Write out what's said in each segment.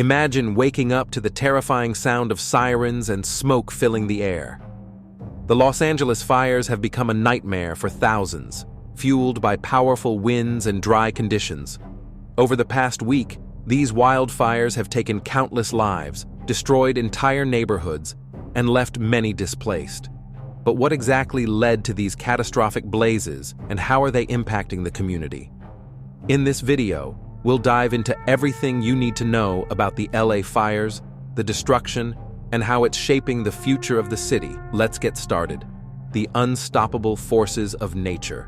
Imagine waking up to the terrifying sound of sirens and smoke filling the air. The Los Angeles fires have become a nightmare for thousands, fueled by powerful winds and dry conditions. Over the past week, these wildfires have taken countless lives, destroyed entire neighborhoods, and left many displaced. But what exactly led to these catastrophic blazes, and how are they impacting the community? In this video, we'll dive into everything you need to know about the LA fires, the destruction, and how it's shaping the future of the city. Let's get started. The unstoppable forces of nature.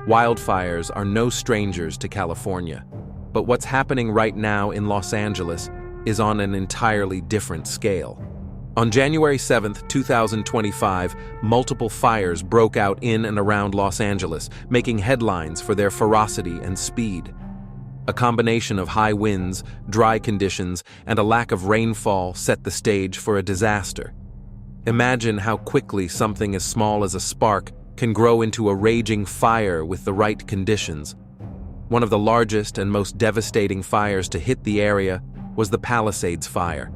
Wildfires are no strangers to California, but what's happening right now in Los Angeles is on an entirely different scale. On January 7, 2025, multiple fires broke out in and around Los Angeles, making headlines for their ferocity and speed. A combination of high winds, dry conditions, and a lack of rainfall set the stage for a disaster. Imagine how quickly something as small as a spark can grow into a raging fire with the right conditions. One of the largest and most devastating fires to hit the area was the Palisades Fire.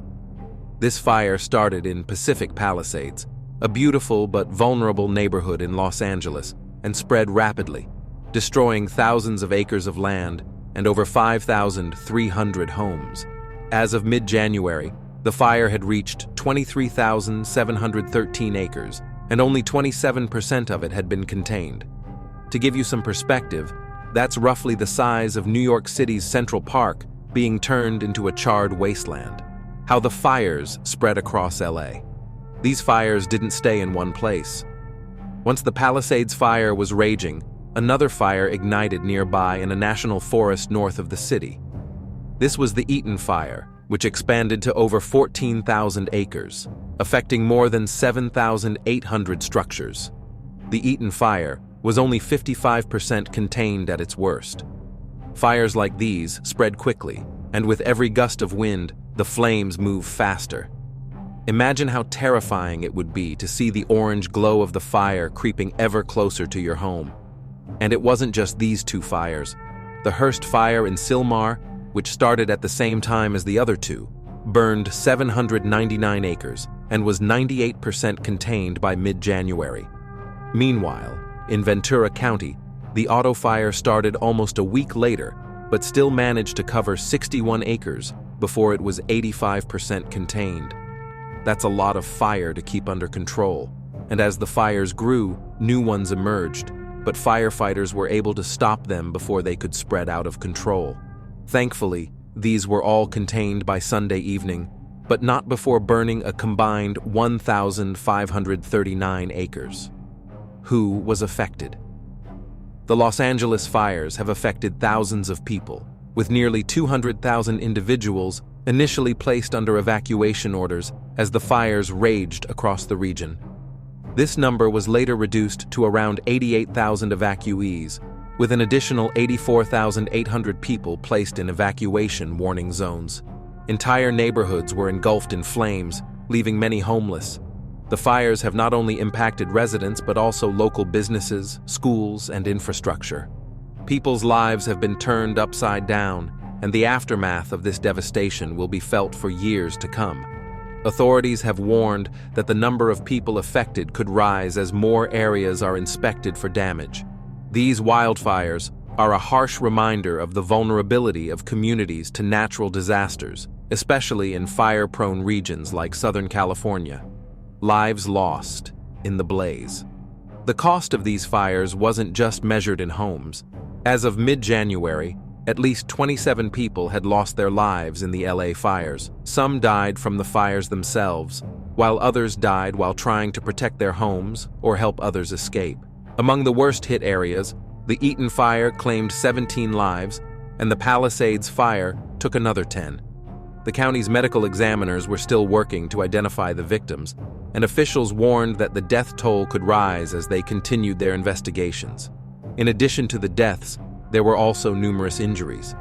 This fire started in Pacific Palisades, a beautiful but vulnerable neighborhood in Los Angeles, and spread rapidly, destroying thousands of acres of land and over 5,300 homes. As of mid-January, the fire had reached 23,713 acres, and only 27% of it had been contained. To give you some perspective, that's roughly the size of New York City's Central Park being turned into a charred wasteland. How the fires spread across LA. These fires didn't stay in one place. Once the Palisades Fire was raging, another fire ignited nearby in a national forest north of the city. This was the Eaton Fire, which expanded to over 14,000 acres, affecting more than 7,800 structures. The Eaton Fire was only 55% contained at its worst. Fires like these spread quickly, and with every gust of wind, the flames move faster. Imagine how terrifying it would be to see the orange glow of the fire creeping ever closer to your home. And it wasn't just these two fires. The Hearst Fire in Sylmar, which started at the same time as the other two, burned 799 acres and was 98% contained by mid-January. Meanwhile, in Ventura County, the Auto Fire started almost a week later, but still managed to cover 61 acres before it was 85% contained. That's a lot of fire to keep under control, and as the fires grew, new ones emerged, but firefighters were able to stop them before they could spread out of control. Thankfully, these were all contained by Sunday evening, but not before burning a combined 1,539 acres. Who was affected? The Los Angeles fires have affected thousands of people, with nearly 200,000 individuals initially placed under evacuation orders as the fires raged across the region. This number was later reduced to around 88,000 evacuees, with an additional 84,800 people placed in evacuation warning zones. Entire neighborhoods were engulfed in flames, leaving many homeless. The fires have not only impacted residents but also local businesses, schools, and infrastructure. People's lives have been turned upside down, and the aftermath of this devastation will be felt for years to come. Authorities have warned that the number of people affected could rise as more areas are inspected for damage. These wildfires are a harsh reminder of the vulnerability of communities to natural disasters, especially in fire-prone regions like Southern California. Lives lost in the blaze. The cost of these fires wasn't just measured in homes. As of mid-January, at least 27 people had lost their lives in the LA fires. Some died from the fires themselves, while others died while trying to protect their homes or help others escape. Among the worst-hit areas, the Eaton Fire claimed 17 lives, and the Palisades Fire took another 10. The county's medical examiners were still working to identify the victims, and officials warned that the death toll could rise as they continued their investigations. In addition to the deaths, there were also numerous injuries.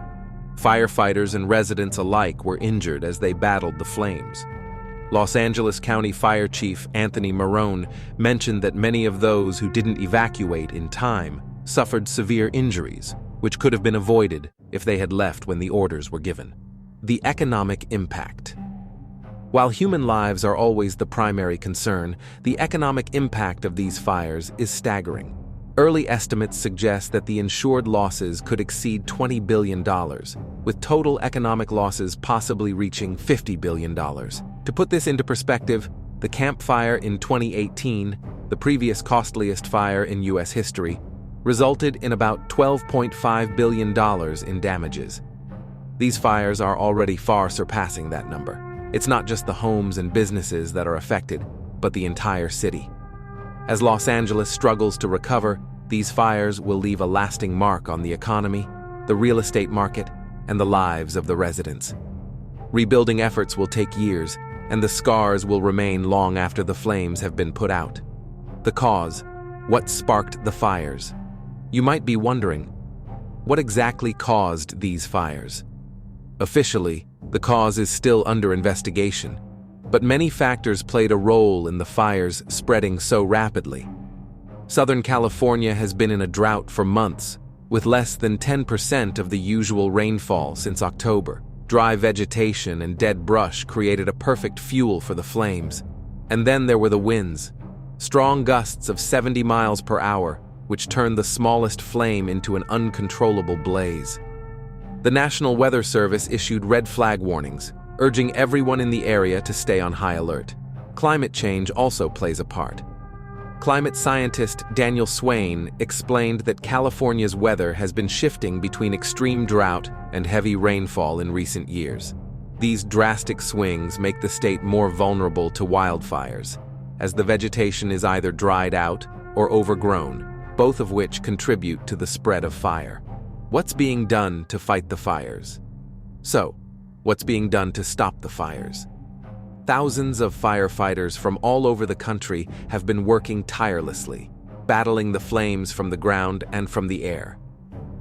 Firefighters and residents alike were injured as they battled the flames. Los Angeles County Fire Chief Anthony Marone mentioned that many of those who didn't evacuate in time suffered severe injuries, which could have been avoided if they had left when the orders were given. The economic impact. While human lives are always the primary concern, the economic impact of these fires is staggering. Early estimates suggest that the insured losses could exceed $20 billion, with total economic losses possibly reaching $50 billion. To put this into perspective, the Camp Fire in 2018, the previous costliest fire in U.S. history, resulted in about $12.5 billion in damages. These fires are already far surpassing that number. It's not just the homes and businesses that are affected, but the entire city. As Los Angeles struggles to recover, these fires will leave a lasting mark on the economy, the real estate market, and the lives of the residents. Rebuilding efforts will take years, and the scars will remain long after the flames have been put out. The cause: what sparked the fires? You might be wondering, what exactly caused these fires? Officially, the cause is still under investigation, but many factors played a role in the fires spreading so rapidly. Southern California has been in a drought for months, with less than 10% of the usual rainfall since October. Dry vegetation and dead brush created a perfect fuel for the flames. And then there were the winds, strong gusts of 70 miles per hour, which turned the smallest flame into an uncontrollable blaze. The National Weather Service issued red flag warnings, urging everyone in the area to stay on high alert. Climate change also plays a part. Climate scientist Daniel Swain explained that California's weather has been shifting between extreme drought and heavy rainfall in recent years. These drastic swings make the state more vulnerable to wildfires, as the vegetation is either dried out or overgrown, both of which contribute to the spread of fire. What's being done to fight the fires? So, what's being done to stop the fires? Thousands of firefighters from all over the country have been working tirelessly, battling the flames from the ground and from the air.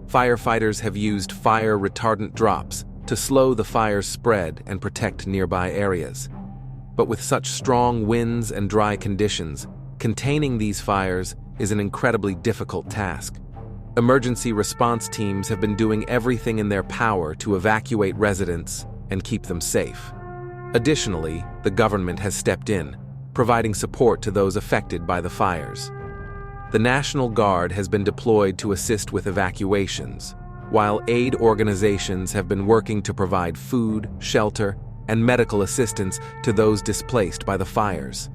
Firefighters have used fire retardant drops to slow the fire's spread and protect nearby areas. But with such strong winds and dry conditions, containing these fires is an incredibly difficult task. Emergency response teams have been doing everything in their power to evacuate residents and keep them safe. Additionally, the government has stepped in, providing support to those affected by the fires. The National Guard has been deployed to assist with evacuations, while aid organizations have been working to provide food, shelter, and medical assistance to those displaced by the fires.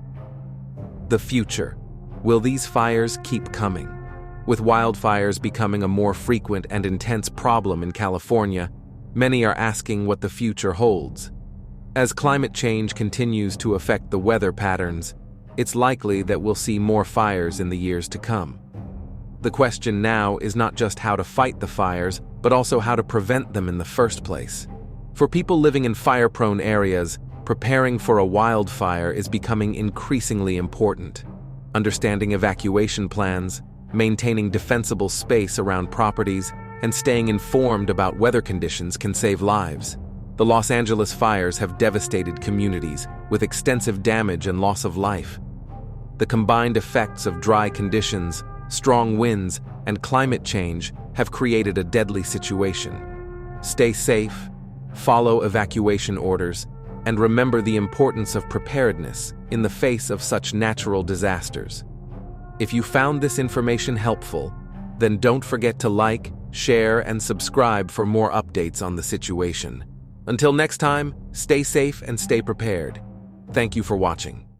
The future. Will these fires keep coming? With wildfires becoming a more frequent and intense problem in California, many are asking what the future holds. As climate change continues to affect the weather patterns, it's likely that we'll see more fires in the years to come. The question now is not just how to fight the fires, but also how to prevent them in the first place. For people living in fire-prone areas, preparing for a wildfire is becoming increasingly important. Understanding evacuation plans, maintaining defensible space around properties, and staying informed about weather conditions can save lives. The Los Angeles fires have devastated communities, with extensive damage and loss of life. The combined effects of dry conditions, strong winds, and climate change have created a deadly situation. Stay safe, follow evacuation orders, and remember the importance of preparedness in the face of such natural disasters. If you found this information helpful, then don't forget to like, share, and subscribe for more updates on the situation. Until next time, stay safe and stay prepared. Thank you for watching.